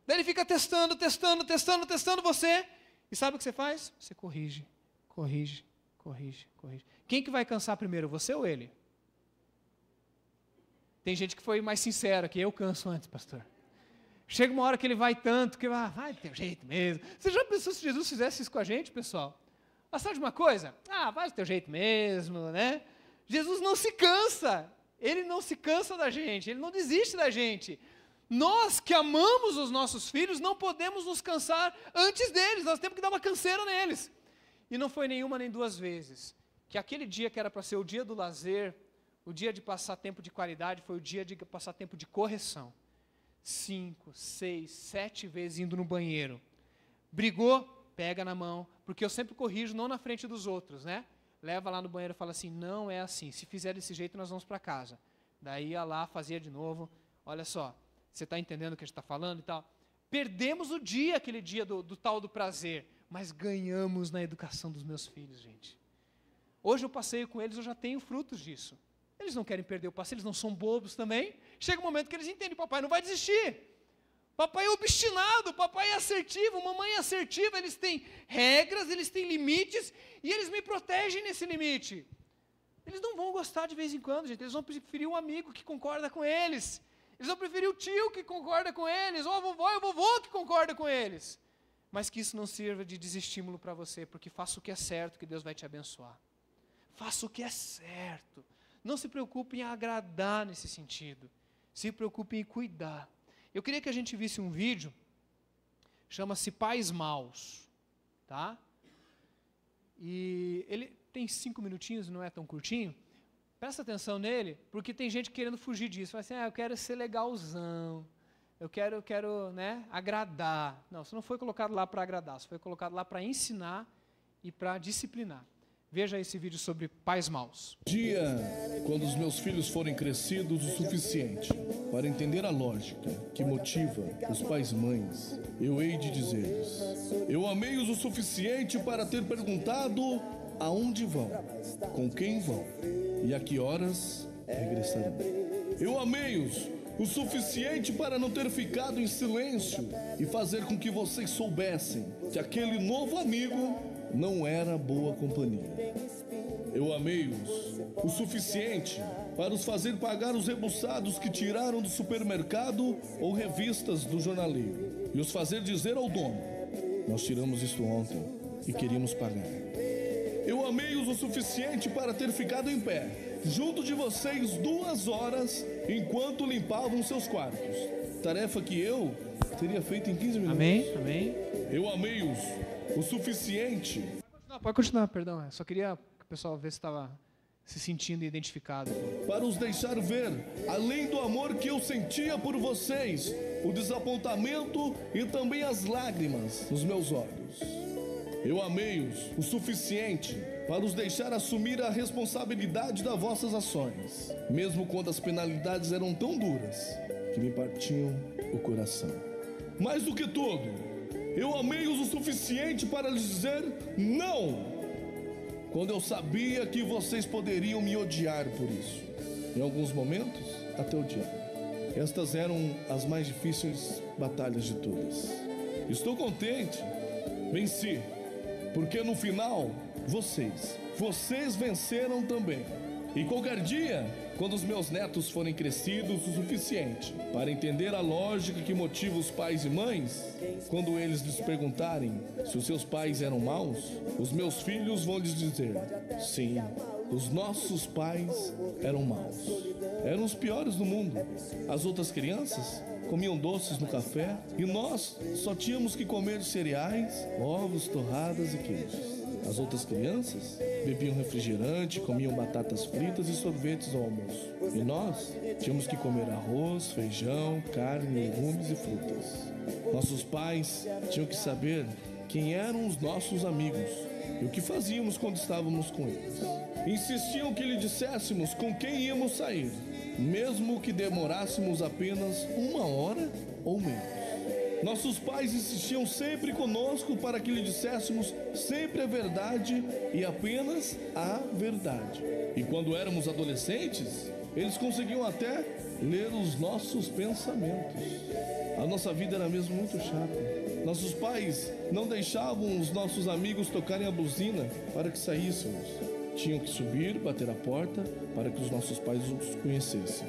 Daí ele fica testando você. E sabe o que você faz? Você corrige. Quem que vai cansar primeiro, você ou ele? Tem gente que foi mais sincera, que eu canso antes, pastor. Chega uma hora que ele vai tanto, que vai ter jeito mesmo. Você já pensou se Jesus fizesse isso com a gente, pessoal? Sabe de uma coisa? Vai do teu jeito mesmo, né? Jesus não se cansa. Ele não se cansa da gente, ele não desiste da gente. Nós que amamos os nossos filhos, não podemos nos cansar antes deles, nós temos que dar uma canseira neles. E não foi nenhuma nem duas vezes, que aquele dia que era para ser o dia do lazer, o dia de passar tempo de qualidade, foi o dia de passar tempo de correção. 5, 6, 7 vezes indo no banheiro. Brigou, pega na mão, porque eu sempre corrijo, não na frente dos outros, né? Leva lá no banheiro e fala assim, não é assim, se fizer desse jeito nós vamos para casa. Daí ia lá, fazia de novo, olha só, Você está entendendo o que a gente está falando e tal? Perdemos o dia, aquele dia do tal do prazer, mas ganhamos na educação dos meus filhos, gente. Hoje eu passeio com eles, eu já tenho frutos disso. Eles não querem perder o passeio, eles não são bobos também. Chega um momento que eles entendem, papai não vai desistir. Papai é obstinado, papai é assertivo, mamãe é assertiva, eles têm regras, eles têm limites, e eles me protegem nesse limite. Eles não vão gostar de vez em quando, gente, eles vão preferir um amigo que concorda com eles. Eles vão preferir o tio que concorda com eles, ou a vovó e o vovô que concorda com eles. Mas que isso não sirva de desestímulo para você, porque faça o que é certo, que Deus vai te abençoar. Faça o que é certo. Não se preocupe em agradar nesse sentido. Se preocupe em cuidar. Eu queria que a gente visse um vídeo, chama-se Pais Maus, tá? E ele tem 5 minutinhos, não é tão curtinho. Presta atenção nele, porque tem gente querendo fugir disso. Fala assim, eu quero ser legalzão, eu quero, né, agradar. Não, você não foi colocado lá para agradar, você foi colocado lá para ensinar e para disciplinar. Veja esse vídeo sobre pais maus. Dia, quando os meus filhos forem crescidos o suficiente para entender a lógica que motiva os pais e mães, eu hei de dizer-lhes: eu amei-os o suficiente para ter perguntado aonde vão, com quem vão e a que horas regressarão. Eu amei-os o suficiente para não ter ficado em silêncio e fazer com que vocês soubessem que aquele novo amigo não era boa companhia. Eu amei-os o suficiente para os fazer pagar os rebuçados que tiraram do supermercado ou revistas do jornaleiro e os fazer dizer ao dono: nós tiramos isto ontem e queríamos pagar. Eu amei-os o suficiente para ter ficado em pé junto de vocês 2 horas enquanto limpavam seus quartos, tarefa que eu teria feito em 15 minutos. Amém, amém. Eu amei-os o suficiente. Pode continuar, perdão. Eu só queria que o pessoal vê se estava se sentindo identificado. Para os deixar ver, além do amor que eu sentia por vocês, o desapontamento e também as lágrimas nos meus olhos. Eu amei-os o suficiente para os deixar assumir a responsabilidade das vossas ações, mesmo quando as penalidades eram tão duras que me partiam o coração. Mais do que tudo, eu amei-os o suficiente para lhes dizer não, quando eu sabia que vocês poderiam me odiar por isso. Em alguns momentos, até odiar. Estas eram as mais difíceis batalhas de todas. Estou contente, venci, porque no final, vocês venceram também. E qualquer dia, quando os meus netos forem crescidos o suficiente para entender a lógica que motiva os pais e mães, quando eles lhes perguntarem se os seus pais eram maus, os meus filhos vão lhes dizer: sim, os nossos pais eram maus. Eram os piores do mundo. As outras crianças comiam doces no café e nós só tínhamos que comer cereais, ovos, torradas e queijos. As outras crianças bebiam refrigerante, comiam batatas fritas e sorvetes ao almoço. E nós tínhamos que comer arroz, feijão, carne, legumes e frutas. Nossos pais tinham que saber quem eram os nossos amigos e o que fazíamos quando estávamos com eles. Insistiam que lhe disséssemos com quem íamos sair, mesmo que demorássemos apenas 1 hora ou menos. Nossos pais insistiam sempre conosco para que lhe disséssemos sempre a verdade e apenas a verdade. E quando éramos adolescentes, eles conseguiam até ler os nossos pensamentos. A nossa vida era mesmo muito chata. Nossos pais não deixavam os nossos amigos tocarem a buzina para que saíssemos. Tinham que subir, bater a porta para que os nossos pais os conhecessem.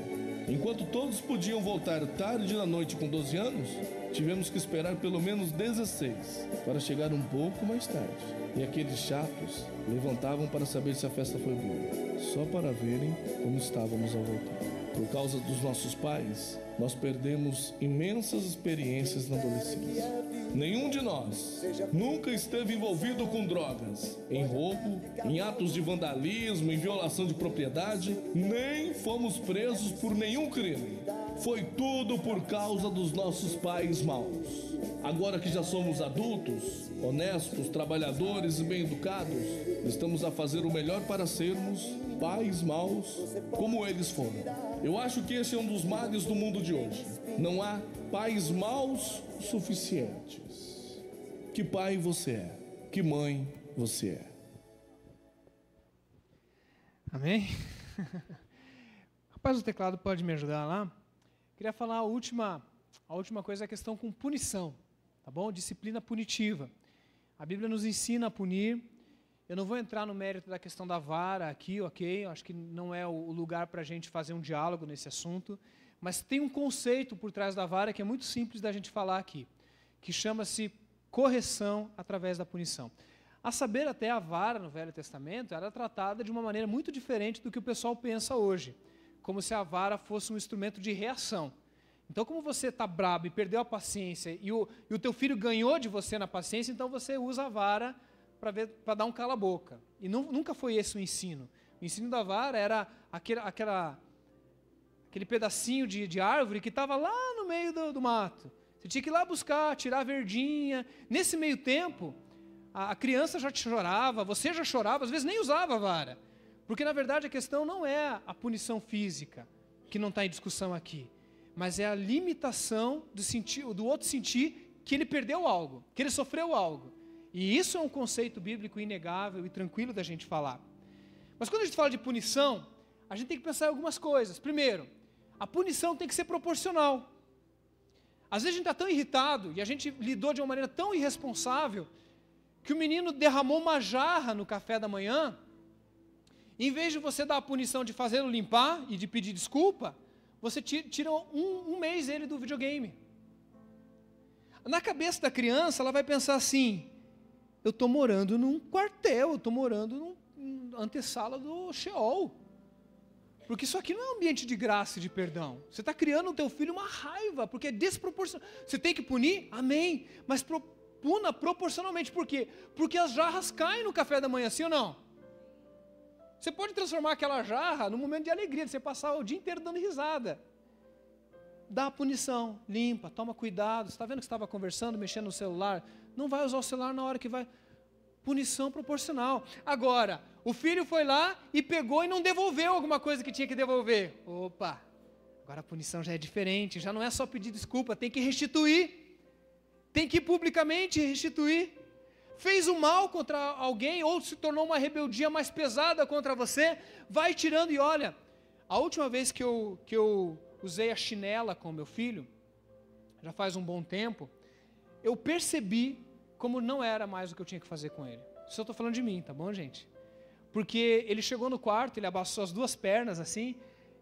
Enquanto todos podiam voltar tarde da noite com 12 anos, tivemos que esperar pelo menos 16 para chegar um pouco mais tarde. E aqueles chatos levantavam para saber se a festa foi boa, só para verem como estávamos ao voltar. Por causa dos nossos pais, nós perdemos imensas experiências na adolescência. Nenhum de nós nunca esteve envolvido com drogas, em roubo, em atos de vandalismo, em violação de propriedade, nem fomos presos por nenhum crime. Foi tudo por causa dos nossos pais maus. Agora que já somos adultos, honestos, trabalhadores e bem-educados, estamos a fazer o melhor para sermos pais maus como eles foram. Eu acho que esse é um dos males do mundo de hoje. não há pais maus suficientes. Que pai você é? Que mãe você é? Amém? Rapaz, o teclado pode me ajudar lá? Queria falar a última coisa, a questão com punição, tá bom? Disciplina punitiva. A Bíblia nos ensina a punir. Eu não vou entrar no mérito da questão da vara aqui, ok? Acho que não é o lugar para a gente fazer um diálogo nesse assunto. Mas tem um conceito por trás da vara que é muito simples da gente falar aqui, que chama-se correção através da punição. A saber, até a vara no Velho Testamento era tratada de uma maneira muito diferente do que o pessoal pensa hoje, como se a vara fosse um instrumento de reação. Então, como você está brabo e perdeu a paciência e o teu filho ganhou de você na paciência, então você usa a vara para dar um cala-boca. E nunca foi esse o ensino. O ensino da vara era aquele pedacinho de árvore que estava lá no meio do mato. Você tinha que ir lá buscar, tirar a verdinha. Nesse meio tempo, a criança já te chorava, você já chorava, às vezes nem usava a vara. Porque, na verdade, a questão não é a punição física, que não está em discussão aqui, mas é a limitação do outro sentir que ele perdeu algo, que ele sofreu algo. E isso é um conceito bíblico inegável e tranquilo da gente falar. Mas quando a gente fala de punição, a gente tem que pensar em algumas coisas. Primeiro, a punição tem que ser proporcional. Às vezes a gente está tão irritado e a gente lidou de uma maneira tão irresponsável que o menino derramou uma jarra no café da manhã. Em vez de você dar a punição de fazê-lo limpar e de pedir desculpa, você tira um mês ele do videogame. Na cabeça da criança, ela vai pensar assim: eu estou morando num quartel, eu estou morando numa antessala do Sheol. Porque isso aqui não é um ambiente de graça e de perdão. Você está criando no teu filho uma raiva, porque é desproporcional. Você tem que punir? Amém. Mas puna proporcionalmente. Por quê? Porque as jarras caem no café da manhã, sim ou não? Você pode transformar aquela jarra num momento de alegria, de você passar o dia inteiro dando risada. Dá a punição, limpa, toma cuidado. Você está vendo que você estava conversando, mexendo no celular? Não vai usar o celular na hora que vai. Punição proporcional. Agora, o filho foi lá e pegou e não devolveu alguma coisa que tinha que devolver. Opa, agora a punição já é diferente, já não é só pedir desculpa, tem que restituir. Tem que publicamente restituir. Fez o mal contra alguém ou se tornou uma rebeldia mais pesada contra você, vai tirando. E olha, a última vez que eu usei a chinela com meu filho, já faz um bom tempo, eu percebi como não era mais o que eu tinha que fazer com ele. Isso eu estou falando de mim, tá bom, gente? Porque ele chegou no quarto, ele abaixou as duas pernas assim,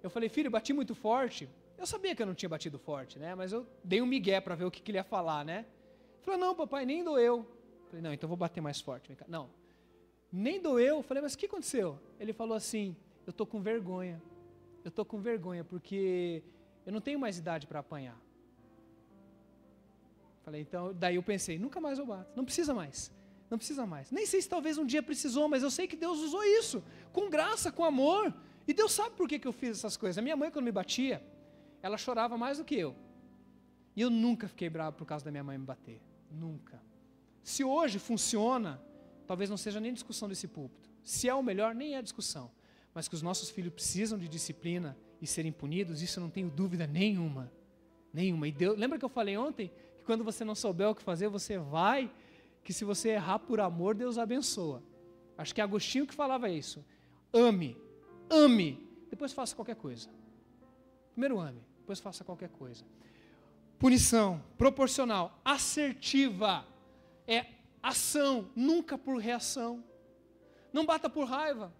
eu falei: filho, bati muito forte. Eu sabia que eu não tinha batido forte, né? Mas eu dei um migué para ver o que ele ia falar, né? Ele falou: não, papai, nem doeu. Eu falei: não, então vou bater mais forte. Não, nem doeu. Eu falei: mas o que aconteceu? Ele falou assim: eu estou com vergonha. Eu estou com vergonha porque eu não tenho mais idade para apanhar. Falei: então, daí eu pensei, nunca mais eu bato, não precisa mais, não precisa mais. Nem sei se talvez um dia precisou, mas eu sei que Deus usou isso, com graça, com amor, e Deus sabe por que eu fiz essas coisas. A minha mãe, quando me batia, ela chorava mais do que eu, e eu nunca fiquei bravo por causa da minha mãe me bater, nunca. Se hoje funciona, talvez não seja nem discussão desse púlpito, se é o melhor, nem é discussão, mas que os nossos filhos precisam de disciplina e serem punidos, isso eu não tenho dúvida nenhuma, e Deus, lembra que eu falei ontem, quando você não souber o que fazer, você vai, que se você errar por amor, Deus abençoa. Acho que é Agostinho que falava isso. Ame, depois faça qualquer coisa. Primeiro ame, depois faça qualquer coisa. Punição, proporcional, assertiva, é ação, nunca por reação. Não bata por raiva.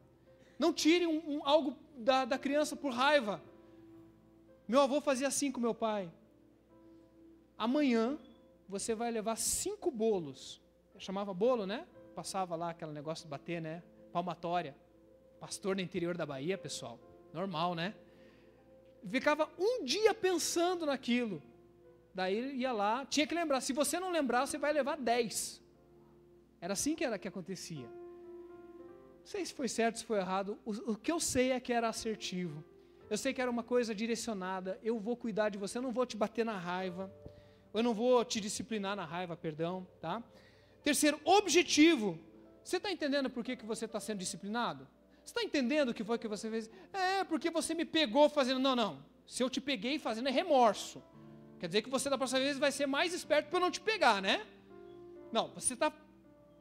Não tire algo da criança por raiva. Meu avô fazia assim com meu pai. Amanhã você vai levar 5 bolos. Eu chamava bolo, né? Passava lá aquele negócio de bater, né? Palmatória. Pastor no interior da Bahia, pessoal. Normal, né? Ficava um dia pensando naquilo. Daí ia lá, tinha que lembrar. Se você não lembrar, você vai levar 10. Era assim que acontecia. Não sei se foi certo, se foi errado. O que eu sei é que era assertivo. Eu sei que era uma coisa direcionada. Eu vou cuidar de você, eu não vou te bater na raiva. Eu não vou te disciplinar na raiva, perdão, tá? Terceiro, objetivo. Você está entendendo por que você está sendo disciplinado? Você está entendendo o que foi que você fez? É, porque você me pegou fazendo. Não. Se eu te peguei fazendo é remorso. Quer dizer que você da próxima vez vai ser mais esperto para eu não te pegar, né? Não, você está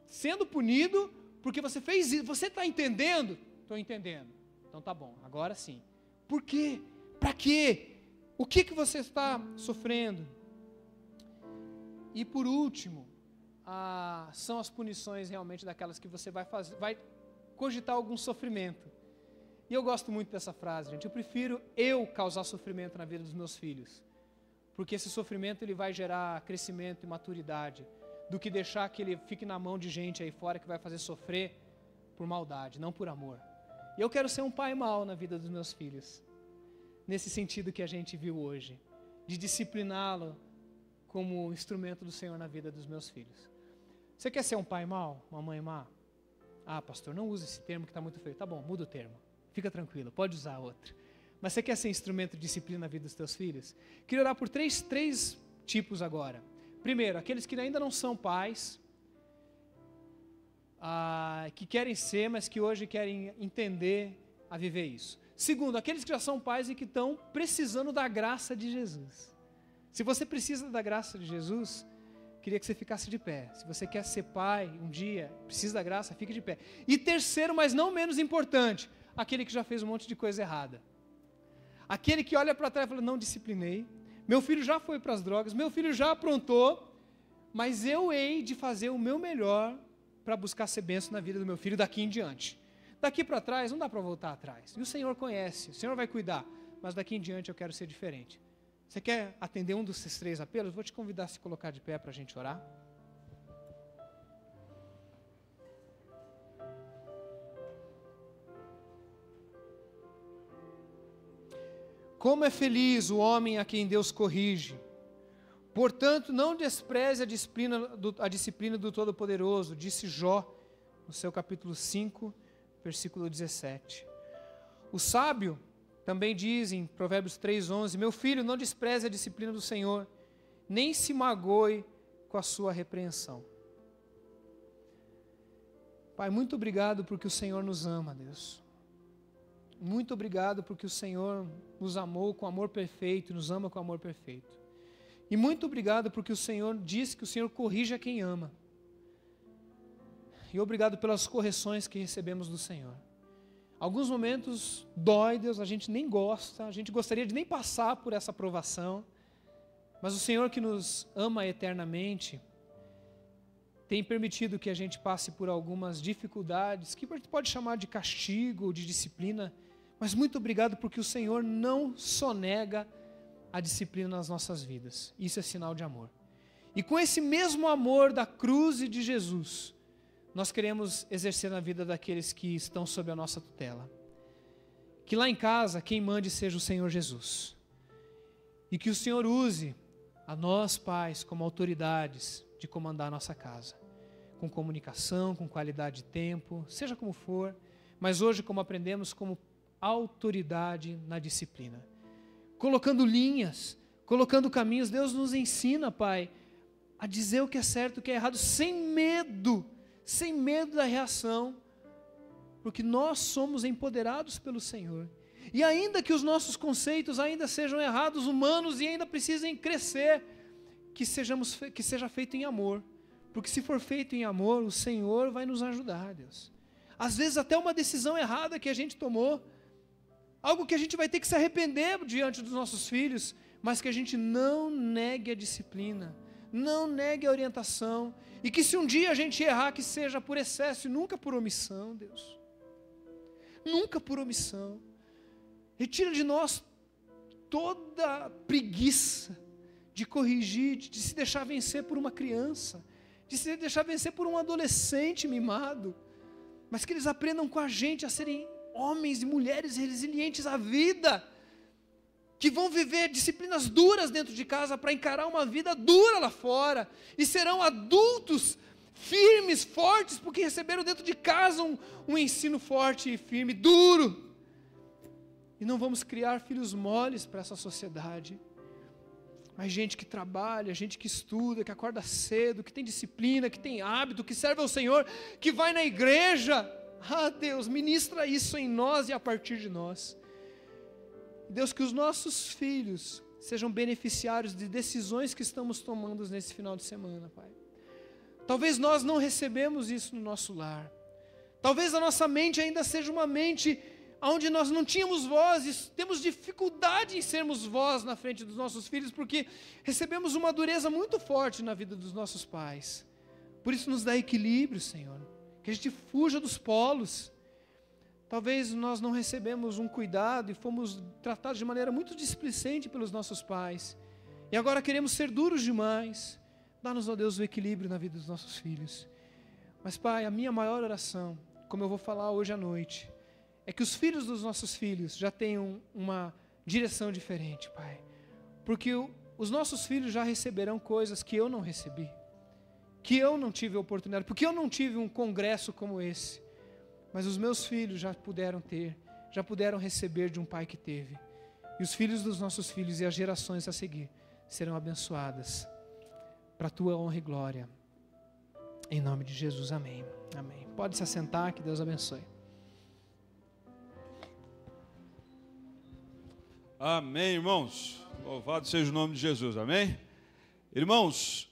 sendo punido porque você fez isso. Você está entendendo? Estou entendendo. Então tá bom, agora sim. Por quê? Para quê? O que você está sofrendo? E por último, são as punições realmente daquelas que você vai cogitar algum sofrimento. E eu gosto muito dessa frase, gente. Eu prefiro causar sofrimento na vida dos meus filhos, porque esse sofrimento ele vai gerar crescimento e maturidade, do que deixar que ele fique na mão de gente aí fora que vai fazer sofrer por maldade, não por amor. E eu quero ser um pai mau na vida dos meus filhos, nesse sentido que a gente viu hoje, de discipliná-lo como instrumento do Senhor na vida dos meus filhos. Você quer ser um pai mau, uma mãe má? Ah, pastor, não use esse termo que está muito feio. Tá bom, muda o termo. Fica tranquilo, pode usar outro. Mas você quer ser instrumento de disciplina na vida dos teus filhos? Queria orar por três tipos agora. Primeiro, aqueles que ainda não são pais, que querem ser, mas que hoje querem entender a viver isso. Segundo, aqueles que já são pais e que estão precisando da graça de Jesus. Se você precisa da graça de Jesus, queria que você ficasse de pé. Se você quer ser pai um dia, precisa da graça, fique de pé. E terceiro, mas não menos importante, aquele que já fez um monte de coisa errada. Aquele que olha para trás e fala, não disciplinei, meu filho já foi para as drogas, meu filho já aprontou, mas eu hei de fazer o meu melhor para buscar ser bênção na vida do meu filho daqui em diante. Daqui para trás, não dá para voltar atrás. E o Senhor conhece, o Senhor vai cuidar, mas daqui em diante eu quero ser diferente. Você quer atender um desses 3 apelos? Vou te convidar a se colocar de pé para a gente orar. Como é feliz o homem a quem Deus corrige. Portanto, não despreze a disciplina do Todo-Poderoso, disse Jó, no seu capítulo 5, versículo 17. O sábio também diz em Provérbios 3:11, meu filho, não despreze a disciplina do Senhor, nem se magoe com a sua repreensão. Pai, muito obrigado porque o Senhor nos ama, Deus. Muito obrigado porque o Senhor nos amou com amor perfeito, nos ama com amor perfeito. E muito obrigado porque o Senhor diz que o Senhor corrige a quem ama. E obrigado pelas correções que recebemos do Senhor. Alguns momentos dói, Deus, a gente nem gosta, a gente gostaria de nem passar por essa provação, mas o Senhor que nos ama eternamente tem permitido que a gente passe por algumas dificuldades, que a gente pode chamar de castigo ou de disciplina, mas muito obrigado porque o Senhor não sonega a disciplina nas nossas vidas. Isso é sinal de amor. E com esse mesmo amor da cruz e de Jesus, nós queremos exercer na vida daqueles que estão sob a nossa tutela. Que lá em casa, quem mande seja o Senhor Jesus. E que o Senhor use a nós, pais, como autoridades de comandar a nossa casa. Com comunicação, com qualidade de tempo, seja como for. Mas hoje, como aprendemos, como autoridade na disciplina. Colocando linhas, colocando caminhos. Deus nos ensina, Pai, a dizer o que é certo e o que é errado, sem medo da reação, porque nós somos empoderados pelo Senhor. E ainda que os nossos conceitos ainda sejam errados, humanos, e ainda precisem crescer, que seja feito em amor, porque se for feito em amor, o Senhor vai nos ajudar, Deus. Às vezes até uma decisão errada que a gente tomou, algo que a gente vai ter que se arrepender diante dos nossos filhos, mas que a gente não negue a disciplina, não negue a orientação, e que se um dia a gente errar, que seja por excesso e nunca por omissão, Deus. Nunca por omissão. Retira de nós toda preguiça de corrigir, de se deixar vencer por uma criança, de se deixar vencer por um adolescente mimado, mas que eles aprendam com a gente a serem homens e mulheres resilientes à vida, que vão viver disciplinas duras dentro de casa para encarar uma vida dura lá fora, e serão adultos firmes, fortes, porque receberam dentro de casa um ensino forte e firme, duro. E não vamos criar filhos moles para essa sociedade, mas gente que trabalha, gente que estuda, que acorda cedo, que tem disciplina, que tem hábito, que serve ao Senhor, que vai na igreja. Ah, Deus, ministra isso em nós e a partir de nós. Deus, que os nossos filhos sejam beneficiários de decisões que estamos tomando nesse final de semana, Pai. Talvez nós não recebemos isso no nosso lar. Talvez a nossa mente ainda seja uma mente onde nós não tínhamos voz, temos dificuldade em sermos voz na frente dos nossos filhos, porque recebemos uma dureza muito forte na vida dos nossos pais. Por isso nos dá equilíbrio, Senhor, que a gente fuja dos polos. Talvez nós não recebemos um cuidado e fomos tratados de maneira muito displicente pelos nossos pais, e agora queremos ser duros demais. Dá-nos, ó Deus, o equilíbrio na vida dos nossos filhos. Mas, Pai, a minha maior oração, como eu vou falar hoje à noite, é que os filhos dos nossos filhos já tenham uma direção diferente, Pai. Porque os nossos filhos já receberão coisas que eu não recebi, que eu não tive a oportunidade, porque eu não tive um congresso como esse. Mas os meus filhos já puderam ter, já puderam receber de um pai que teve. E os filhos dos nossos filhos e as gerações a seguir serão abençoadas para a tua honra e glória. Em nome de Jesus, amém. Amém. Pode se assentar, que Deus abençoe. Amém, irmãos. Louvado seja o nome de Jesus, amém? Irmãos,